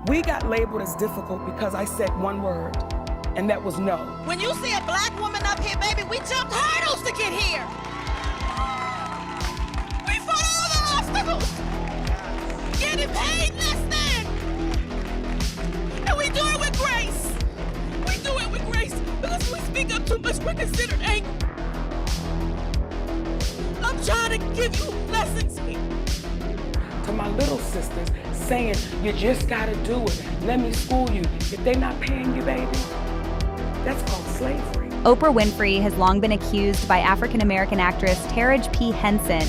We got labeled as difficult because I said one word, and that was no. When you see a black woman up here, baby, we jumped hurdles to get here. We fought all the obstacles. Getting paid less than. And we do it with grace. We do it with grace because we speak up too much, we're considered angry. I'm trying to give you lessons here. To my little sisters, saying, you just gotta do it. Let me school you. If they're not paying you, baby, that's called slavery. Oprah Winfrey has long been accused by African-American actress Taraji P. Henson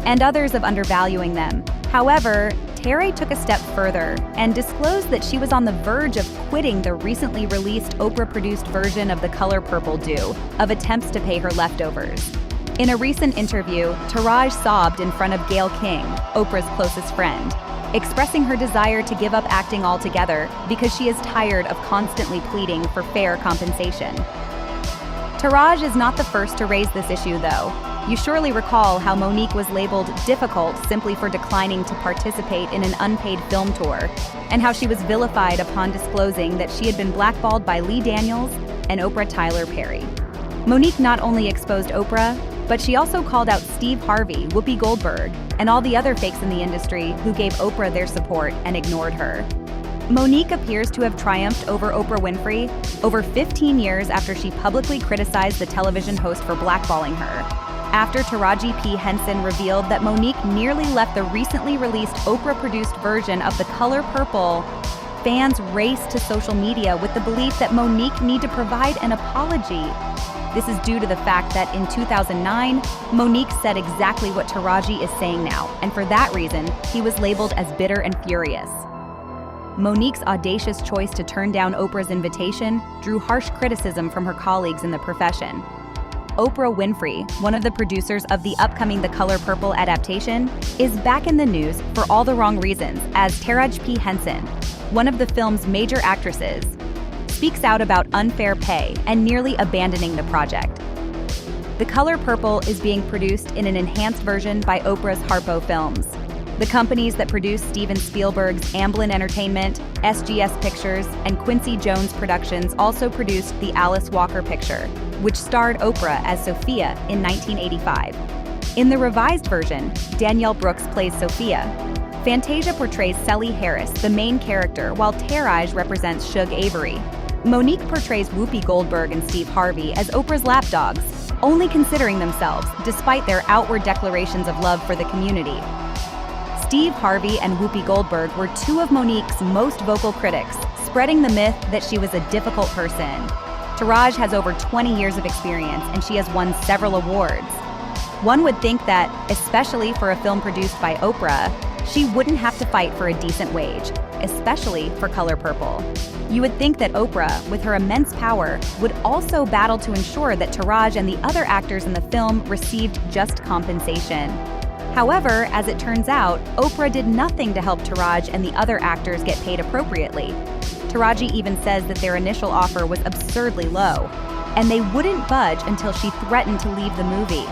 and others of undervaluing them. However, Taraji took a step further and disclosed that she was on the verge of quitting the recently released Oprah-produced version of The Color Purple due of attempts to pay her leftovers. In a recent interview, Taraji sobbed in front of Gail King, Oprah's closest friend, expressing her desire to give up acting altogether because she is tired of constantly pleading for fair compensation. Taraji is not the first to raise this issue, though. You surely recall how Monique was labeled difficult simply for declining to participate in an unpaid film tour, and how she was vilified upon disclosing that she had been blackballed by Lee Daniels and Oprah Tyler Perry. Monique not only exposed Oprah, but she also called out Steve Harvey, Whoopy Goldberg, and all the other fakes in the industry who gave Oprah their support and ignored her. Monique appears to have triumphed over Oprah Winfrey over 15 years after she publicly criticized the television host for blackballing her. After Taraji P. Henson revealed that Monique nearly left the recently released Oprah-produced version of The Color Purple, fans raced to social media with the belief that Monique need to provide an apology. This is due to the fact that in 2009, Monique said exactly what Taraji is saying now, and for that reason, he was labeled as bitter and furious. Monique's audacious choice to turn down Oprah's invitation drew harsh criticism from her colleagues in the profession. Oprah Winfrey, one of the producers of the upcoming The Color Purple adaptation, is back in the news for all the wrong reasons, as Taraji P. Henson, one of the film's major actresses, speaks out about unfair pay and nearly abandoning the project. The Color Purple is being produced in an enhanced version by Oprah's Harpo Films. The companies that produced Steven Spielberg's Amblin Entertainment, SGS Pictures, and Quincy Jones Productions also produced the Alice Walker picture, which starred Oprah as Sophia in 1985. In the revised version, Danielle Brooks plays Sophia. Fantasia portrays Sally Harris, the main character, while Taraji represents Shug Avery. Monique portrays Whoopy Goldberg and Steve Harvey as Oprah's lapdogs, only considering themselves despite their outward declarations of love for the community. Steve Harvey and Whoopy Goldberg were two of Monique's most vocal critics, spreading the myth that she was a difficult person. Taraji has over 20 years of experience and she has won several awards. One would think that, especially for a film produced by Oprah, she wouldn't have to fight for a decent wage, especially for Color Purple. You would think that Oprah, with her immense power, would also battle to ensure that Taraji and the other actors in the film received just compensation. However, as it turns out, Oprah did nothing to help Taraji and the other actors get paid appropriately. Taraji even says that their initial offer was absurdly low, and they wouldn't budge until she threatened to leave the movie.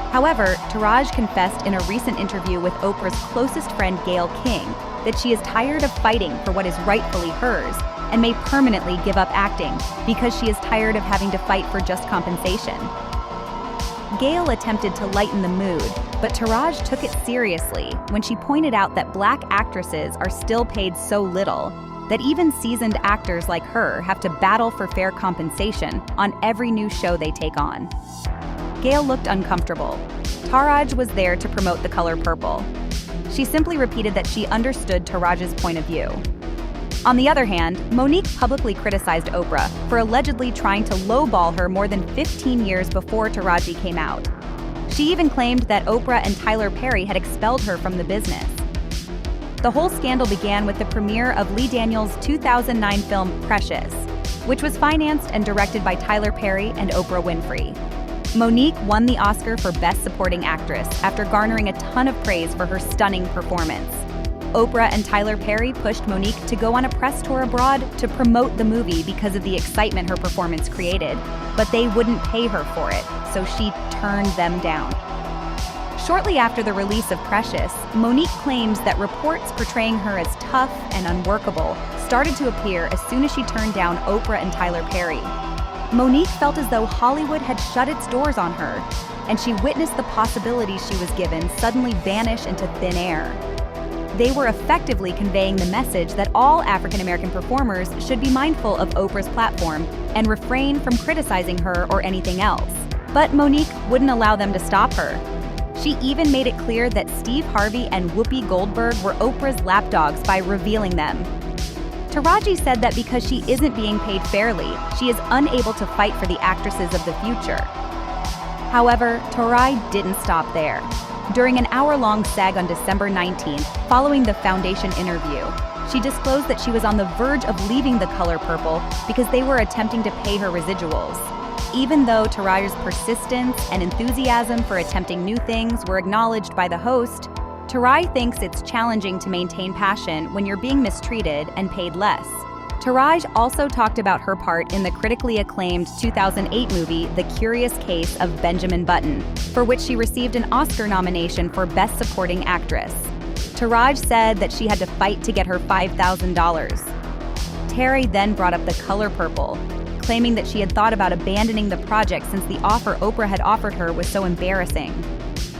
However, Taraji confessed in a recent interview with Oprah's closest friend Gail King that she is tired of fighting for what is rightfully hers and may permanently give up acting because she is tired of having to fight for just compensation. Gail attempted to lighten the mood, but Taraji took it seriously when she pointed out that Black actresses are still paid so little that even seasoned actors like her have to battle for fair compensation on every new show they take on. Gail looked uncomfortable. Taraji was there to promote The Color Purple. She simply repeated that she understood Taraji's point of view. On the other hand, Monique publicly criticized Oprah for allegedly trying to lowball her more than 15 years before Taraji came out. She even claimed that Oprah and Tyler Perry had expelled her from the business. The whole scandal began with the premiere of Lee Daniels' 2009 film Precious, which was financed and directed by Tyler Perry and Oprah Winfrey. Monique won the Oscar for Best Supporting Actress after garnering a ton of praise for her stunning performance. Oprah and Tyler Perry pushed Monique to go on a press tour abroad to promote the movie because of the excitement her performance created, but they wouldn't pay her for it, so she turned them down. Shortly after the release of Precious, Monique claims that reports portraying her as tough and unworkable started to appear as soon as she turned down Oprah and Tyler Perry. Monique felt as though Hollywood had shut its doors on her, and she witnessed the possibilities she was given suddenly vanish into thin air. They were effectively conveying the message that all African American performers should be mindful of Oprah's platform and refrain from criticizing her or anything else. But Monique wouldn't allow them to stop her. She even made it clear that Steve Harvey and Whoopy Goldberg were Oprah's lapdogs by revealing them. Taraji said that because she isn't being paid fairly, she is unable to fight for the actresses of the future. However, Taraji didn't stop there. During an hour-long SAG on December 19th, following the Foundation interview, she disclosed that she was on the verge of leaving The Color Purple because they were attempting to pay her residuals. Even though Taraji's persistence and enthusiasm for attempting new things were acknowledged by the host, Taraji thinks it's challenging to maintain passion when you're being mistreated and paid less. Taraji also talked about her part in the critically acclaimed 2008 movie The Curious Case of Benjamin Button, for which she received an Oscar nomination for Best Supporting Actress. Taraji said that she had to fight to get her $5,000. Terry then brought up The Color Purple, claiming that she had thought about abandoning the project since the offer Oprah had offered her was so embarrassing.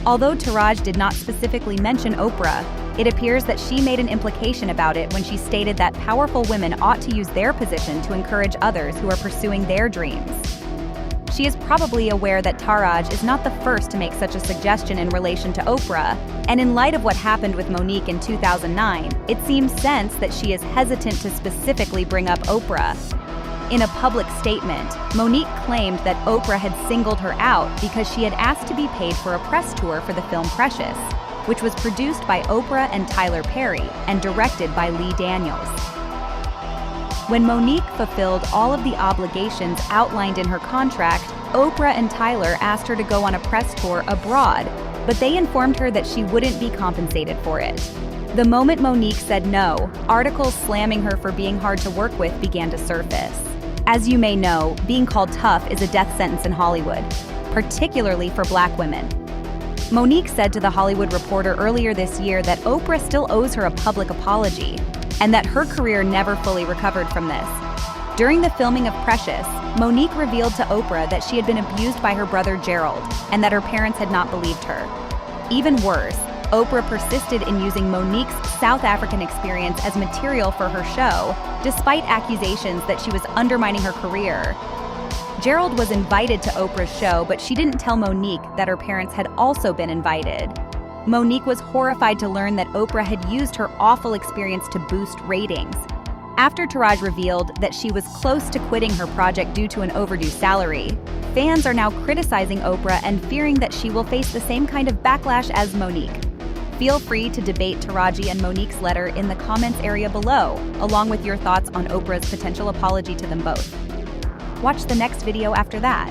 Although Taraji did not specifically mention Oprah, it appears that she made an implication about it when she stated that powerful women ought to use their position to encourage others who are pursuing their dreams. She is probably aware that Taraji is not the first to make such a suggestion in relation to Oprah, and in light of what happened with Monique in 2009, it seems sense that she is hesitant to specifically bring up Oprah. In a public statement, Monique claimed that Oprah had singled her out because she had asked to be paid for a press tour for the film Precious, which was produced by Oprah and Tyler Perry and directed by Lee Daniels. When Monique fulfilled all of the obligations outlined in her contract, Oprah and Tyler asked her to go on a press tour abroad, but they informed her that she wouldn't be compensated for it. The moment Monique said no, articles slamming her for being hard to work with began to surface. As you may know, being called tough is a death sentence in Hollywood, particularly for Black women. Monique said to The Hollywood Reporter earlier this year that Oprah still owes her a public apology, and that her career never fully recovered from this. During the filming of Precious, Monique revealed to Oprah that she had been abused by her brother Gerald, and that her parents had not believed her. Even worse, Oprah persisted in using Monique's South African experience as material for her show, despite accusations that she was undermining her career. Gerald was invited to Oprah's show, but she didn't tell Monique that her parents had also been invited. Monique was horrified to learn that Oprah had used her awful experience to boost ratings. After Taraji revealed that she was close to quitting her project due to an overdue salary, fans are now criticizing Oprah and fearing that she will face the same kind of backlash as Monique. Feel free to debate Taraji and Monique's letter in the comments area below, along with your thoughts on Oprah's potential apology to them both. Watch the next video after that.